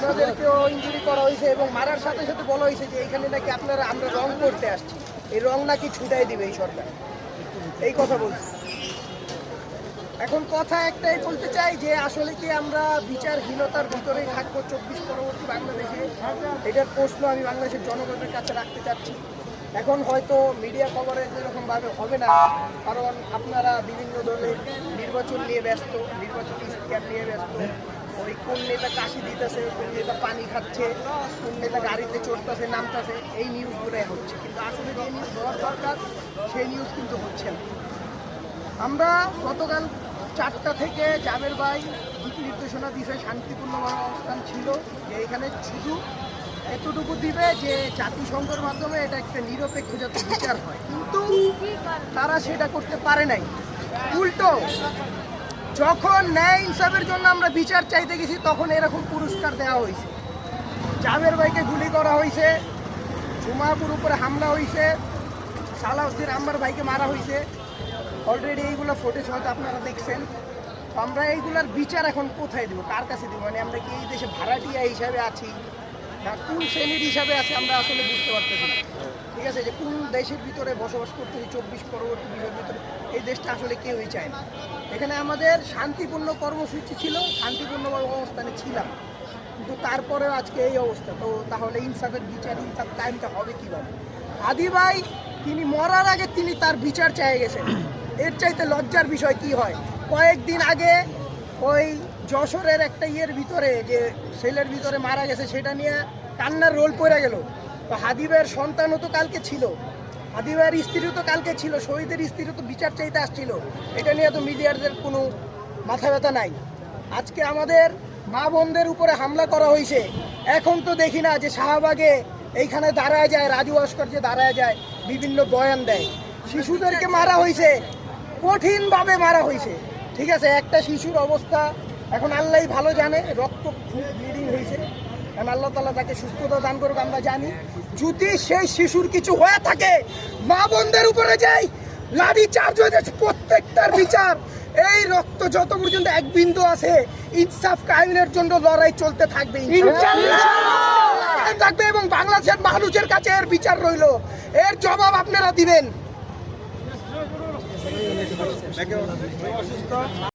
আপনাদেরকেও ইনজুরি করা হয়েছে এবং মারার সাথে সাথে বলা হয়েছে যে এইখানে নাকি আমরা রং করতে আসছি, এই রং নাকি ছুটাই দিবে এই সরকার, এই কথা বলছি। এখন কথা একটাই বলতে চাই যে আসলে কি আমরা বিচারহীনতার ভিতরেই থাকবো 24 পরবর্তী বাংলাদেশে, এটার প্রশ্ন আমি বাংলাদেশের জনগণের কাছে রাখতে চাচ্ছি। এখন হয়তো মিডিয়া কভারেজ এরকমভাবে হবে না, কারণ আপনারা বিভিন্ন দলের নির্বাচন নিয়ে ব্যস্ত, নির্বাচন ইশতেহার নিয়ে ব্যস্ত। ওই কোন নেতা কাশি দিতেছে, কোন নেতা পানি খাচ্ছে, কোন নেতা গাড়িতে চড়তেছে নামতেছে, এই নিউজগুলোই হচ্ছে। কিন্তু আসলে যে নিউজ হওয়ার দরকার সেই নিউজ কিন্তু হচ্ছে না। আমরা গতকাল 4টা থেকে জাবের ভাই দিক নির্দেশনা দিয়েছে, শান্তিপূর্ণভাবে অবস্থান ছিল, যে এখানে শুধু এতটুকু দিবে যে জাতিসংঘের মাধ্যমে এটা একটা নিরপেক্ষ যাতে বিচার হয়, কিন্তু তারা সেটা করতে পারে নাই। উল্টো যখন ন্যায় ইনসাফের জন্য আমরা বিচার চাইতে গেছি তখন এরকম পুরস্কার দেওয়া হয়েছে। জাবের ভাইকে গুলি করা হয়েছে, জুমাপুর উপরে হামলা হয়েছে, সালাউদ্দিন আম্বার ভাইকে মারা হয়েছে। অলরেডি এইগুলো ফুটেজ হয়তো আপনারা দেখছেন। আমরা এইগুলোর বিচার এখন কোথায় দেবো, কার কাছে দেবো? মানে আমরা কি এই দেশে ভাড়াটিয়া হিসাবে আছি না কোন শ্রেণীর হিসাবে আছে আমরা আসলে বুঝতে পারতেছি না। ঠিক আছে, যে কোন দেশের ভিতরে বসবাস করতেছি 24 পরবর্তী বিষয়ের ভিতরে, এই দেশটা আসলে কেউই চায় না। এখানে আমাদের শান্তিপূর্ণ কর্মসূচি ছিল, শান্তিপূর্ণভাবে অবস্থানে ছিলাম, কিন্তু তারপরেও আজকে এই অবস্থা। তো তাহলে ইনসাফের বিচার, ইনসাফ টাইমটা হবে কীভাবে? হাদি ভাই তিনি মরার আগে তিনি তার বিচার চেয়ে গেছেন, এর চাইতে লজ্জার বিষয় কি হয়? কয়েকদিন আগে ওই যশোরের একটা ইয়ের ভিতরে যে সেলের ভিতরে মারা গেছে সেটা নিয়ে কান্নার রোল পড়ে গেল। তো হাদি ভাইয়ের সন্তানও তো কালকে ছিল, হাদি ভাইয়ের স্ত্রীও তো কালকে ছিল, শহীদের স্ত্রীও তো বিচার চাইতে আসছিল। এটা নিয়ে তো মিডিয়ারদের কোনো মাথা ব্যথা নাই। আজকে আমাদের মা বোনদের উপরে হামলা করা হয়েছে, এখন তো দেখি না যে শাহবাগে এইখানে দাঁড়ায় যায়, রাজু ভাস্কর যে দাঁড়ায় যায় বিভিন্ন বয়ান দেয়। শিশুদেরকে মারা হয়েছে, কঠিনভাবে মারা হয়েছে। ঠিক আছে, একটা শিশুর অবস্থা এখন আল্লাহই ভালো জানে, রক্ত খুব ব্লিডিং হয়েছে, কারণ আল্লাহ তাআলা তাকে সুস্থতা দান করুক আমরা জানি। যদি সেই শিশুর কিছু হয়ে থাকে, মা বোনদের উপরে যাই লাঠি চার্জ হয়ে যাচ্ছে, প্রত্যেকটার বিচার। এই রক্ত যত পর্যন্ত এক বিন্দু আছে, ইনসাফ কায়েমের জন্য লড়াই চলতে থাকবে থাকবে এবং বাংলাদেশের মানুষের কাছে এর বিচার রইল, এর জবাব আপনারা দিবেন।